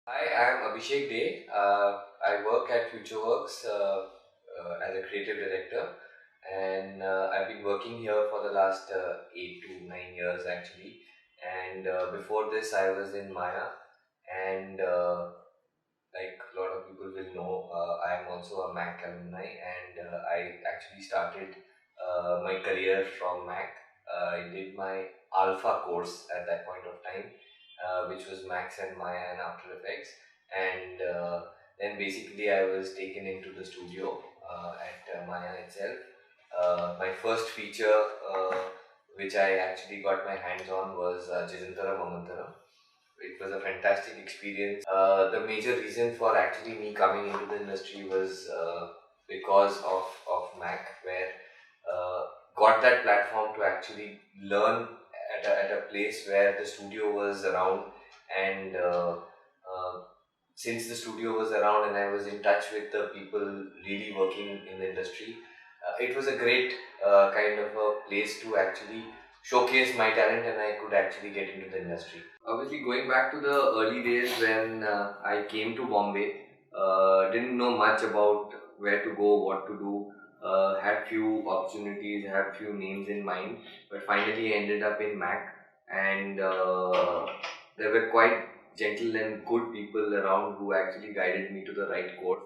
Hi, I'm Abhishek Day. I work at FutureWorks as a creative director, and I've been working here for the last 8 to 9 years actually. And before this, I was in Maya, and like a lot of people will know, I am also a MAAC alumni, and I actually started my career from MAAC. I did my Alpha course at that point of time, which was Max and Maya and After Effects, and then basically I was taken into the studio at Maya itself. My first feature, which I actually got my hands on, was Jizantara Mamantaram. It was a fantastic experience. The major reason for actually me coming into the industry was because of MAC, where uh, got that platform to actually learn at a place where the studio was around, and since the studio was around and I was in touch with the people really working in the industry, it was a great kind of a place to actually showcase my talent, and I could actually get into the industry. Obviously, going back to the early days when I came to Bombay, didn't know much about where to go, what to do. Had few opportunities, had few names in mind, but finally I ended up in MAC, and there were quite gentle and good people around who actually guided me to the right course.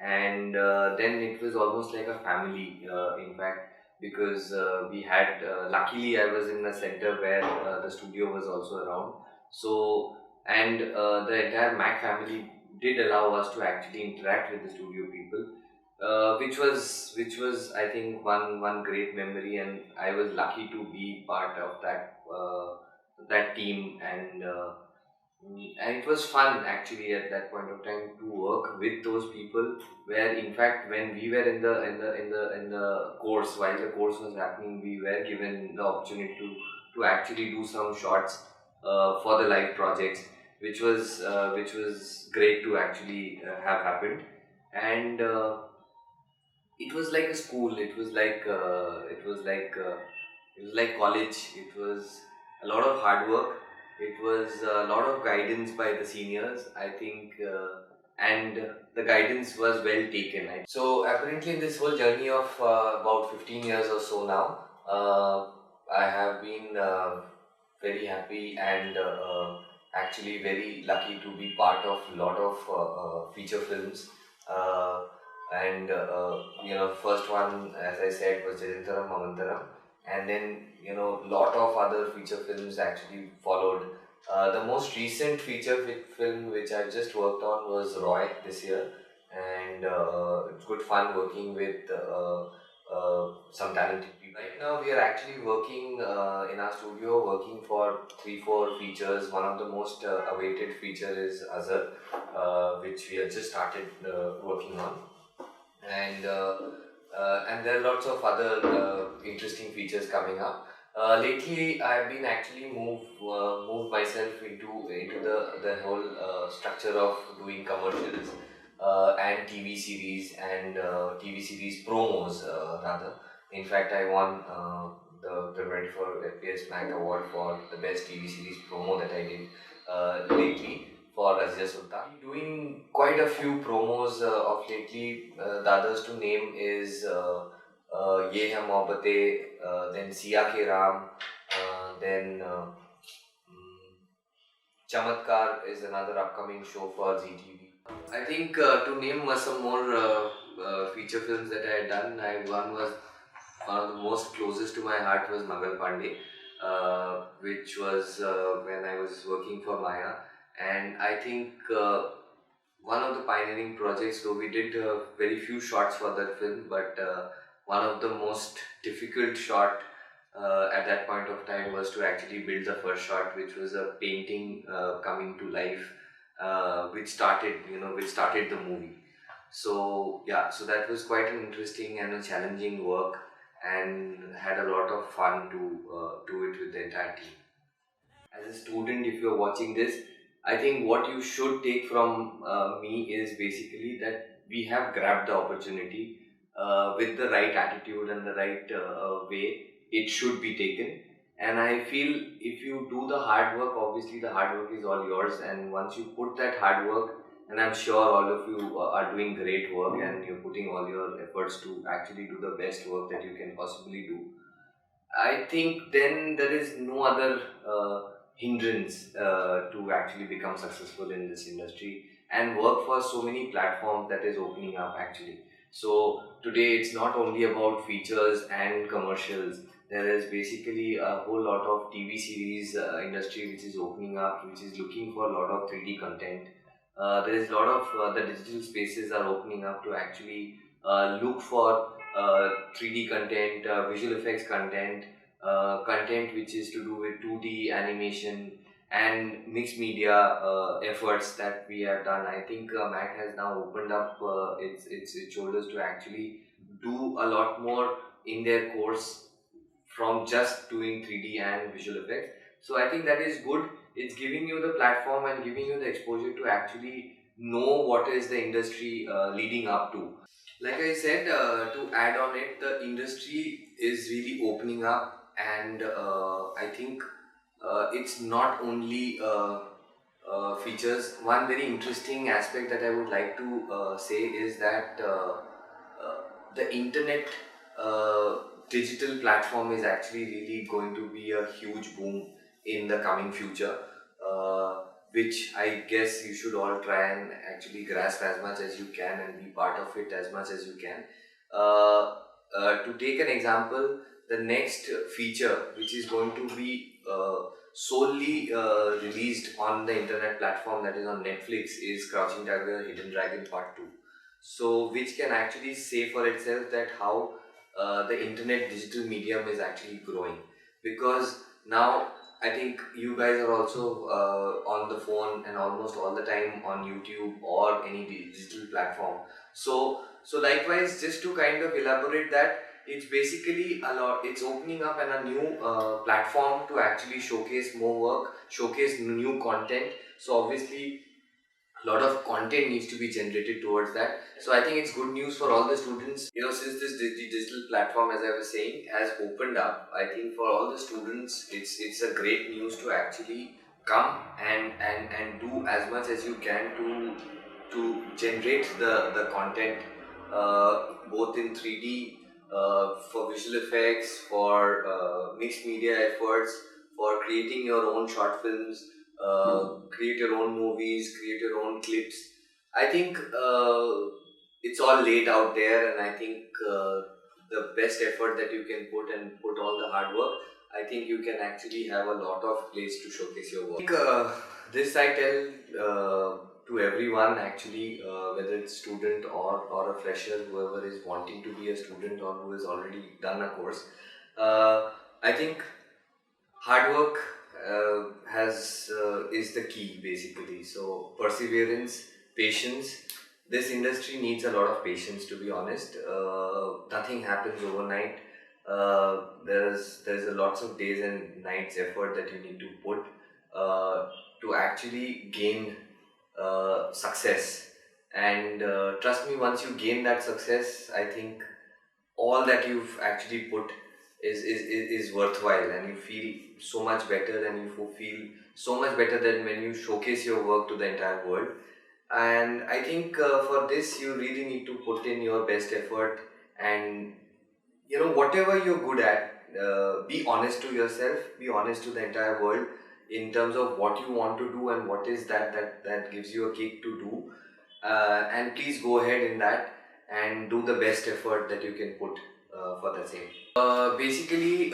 And then it was almost like a family, in fact, because we had, luckily, I was in a center where the studio was also around. So, and the entire Mac family did allow us to actually interact with the studio people, which was I think one great memory, and I was lucky to be part of that team, and it was fun actually at that point of time to work with those people. Where in fact, when we were in the course, while the course was happening, we were given the opportunity to actually do some shots for the live projects, which was great to actually have happened. And it was like a school. It was like college. It was a lot of hard work. It was a lot of guidance by the seniors, I think, and the guidance was well taken. So apparently, in this whole journey of about 15 years or so now, I have been very happy and actually very lucky to be part of a lot of feature films. Uh, and first one, as I said, was Jayantaram Mamantaram, and then lot of other feature films actually followed. The most recent feature film which I just worked on was Roy this year, and it's good fun working with some talented people. Right now, we are actually working in our studio, working for 3-4 features. One of the most awaited feature is Azhar, which we have just started working on, and there are lots of other interesting features coming up. Lately, I've been actually moved myself into the whole structure of doing commercials and TV series and TV series promos rather. In fact, I won the 24 FPS MAC award for the best TV series promo that I did lately for Razia Sultan. Doing quite a few promos of lately. The others to name is Ye Hai Mohabbatein, then Siya Ke Ram, then Chamatkar is another upcoming show for ZTV. I think to name some more feature films that I had done, one was one of the most closest to my heart was Mangal Pandey, which was when I was working for Maya, and I think one of the pioneering projects. Though we did very few shots for that film, but one of the most difficult shot at that point of time was to actually build the first shot, which was a painting coming to life, which started the movie. So yeah, so that was quite an interesting and a challenging work, and had a lot of fun to do it with the entire team. As a student, if you're watching this, I think what you should take from me is basically that we have grabbed the opportunity with the right attitude and the right way it should be taken. And I feel if you do the hard work, obviously the hard work is all yours, and once you put that hard work, and I'm sure all of you are doing great work and you're putting all your efforts to actually do the best work that you can possibly do, I think then there is no other hindrance to actually become successful in this industry and work for so many platforms that is opening up actually. So today it's not only about features and commercials. There is basically a whole lot of TV series industry which is opening up, which is looking for a lot of 3D content. There is a lot of the digital spaces are opening up to actually look for 3D content, visual effects content, content which is to do with 2D animation and mixed media efforts that we have done. I think MAAC has now opened up its shoulders to actually do a lot more in their course from just doing 3D and visual effects. So I think that is good. It's giving you the platform and giving you the exposure to actually know what is the industry leading up to. Like I said, to add on it, the industry is really opening up, and I think it's not only features. One very interesting aspect that I would like to say is that the internet digital platform is actually really going to be a huge boom in the coming future, which I guess you should all try and actually grasp as much as you can and be part of it as much as you can. To take an example, the next feature which is going to be solely released on the internet platform, that is on Netflix, is Crouching Tiger, Hidden Dragon Part 2. So which can actually say for itself that how the internet digital medium is actually growing, because now I think you guys are also on the phone and almost all the time on YouTube or any digital platform. So likewise, just to kind of elaborate that, it's basically a lot. It's opening up and a new platform to actually showcase more work, showcase new content. So obviously, a lot of content needs to be generated towards that. So I think it's good news for all the students. Since this digital platform, as I was saying, has opened up, I think for all the students, it's a great news to actually come and do as much as you can to generate the content, both in 3D, for visual effects, for mixed media efforts, for creating your own short films, create your own movies, create your own clips. I think it's all laid out there, and I think the best effort that you can put and put all the hard work, I think you can actually have a lot of place to showcase your work. I think, this I tell to everyone actually, whether it's student or a fresher, whoever is wanting to be a student or who has already done a course. I think hard work is the key basically. So perseverance, patience. This industry needs a lot of patience, to be honest. Nothing happens overnight. There's a lots of days and nights effort that you need to put to actually gain success. And trust me, once you gain that success, I think all that you've actually put is worthwhile, and you feel so much better, and you feel so much better than when you showcase your work to the entire world. And I think for this you really need to put in your best effort, and whatever you're good at, be honest to yourself, be honest to the entire world in terms of what you want to do and what is that gives you a kick to do, and please go ahead in that and do the best effort that you can put for the same. Basically,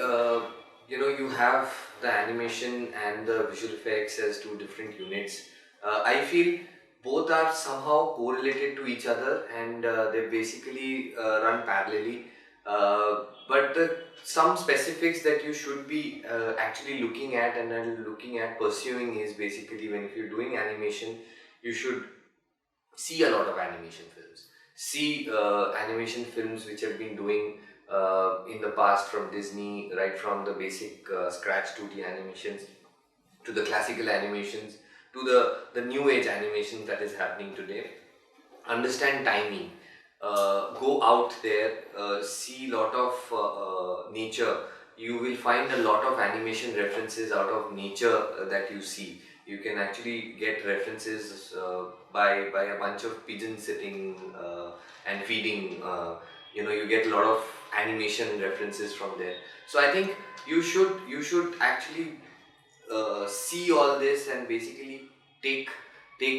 you have the animation and the visual effects as two different units. I feel both are somehow correlated to each other, and they basically run parallelly. But some specifics that you should be actually looking at and then looking at pursuing is basically, when if you're doing animation, you should see a lot of animation films. See animation films which have been doing in the past, from Disney, right from the basic scratch 2D animations to the classical animations to the new age animation that is happening today. Understand timing. Go out there, see lot of nature, you will find a lot of animation references out of nature that you see. You can actually get references by a bunch of pigeons sitting and feeding. You get a lot of animation references from there. So I think you should actually see all this and basically take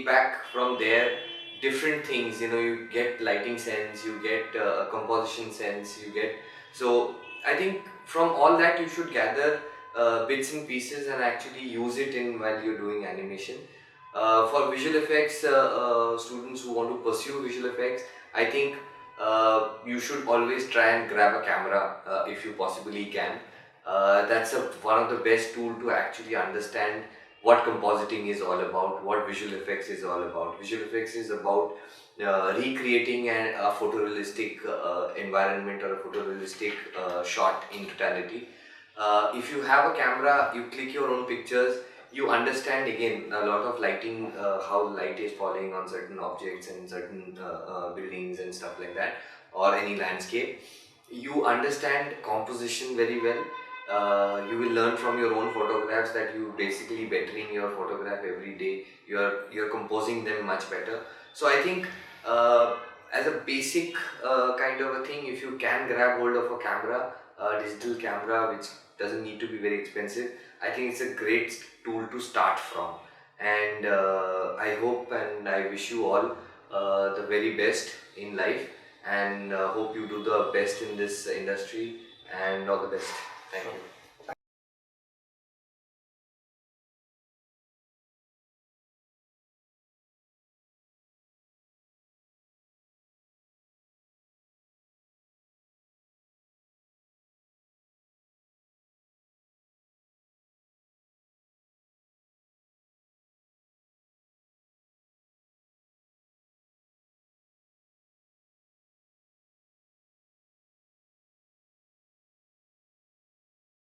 back from there different things. You get lighting sense, you get composition sense, you get. So I think from all that you should gather bits and pieces and actually use it in while you're doing animation. For visual effects, students who want to pursue visual effects, I think you should always try and grab a camera if you possibly can. That's one of the best tool to actually understand what compositing is all about, what visual effects is all about. Visual effects is about recreating a photorealistic environment or a photorealistic shot in totality. If you have a camera, you click your own pictures, you understand again a lot of lighting, how light is falling on certain objects and certain buildings and stuff like that, or any landscape. You understand composition very well. You will learn from your own photographs that you basically bettering your photograph every day. You're composing them much better. So I think as a basic kind of a thing, if you can grab hold of a camera, a digital camera which doesn't need to be very expensive, I think it's a great tool to start from. And I hope and I wish you all the very best in life, and hope you do the best in this industry, and all the best. Thank you.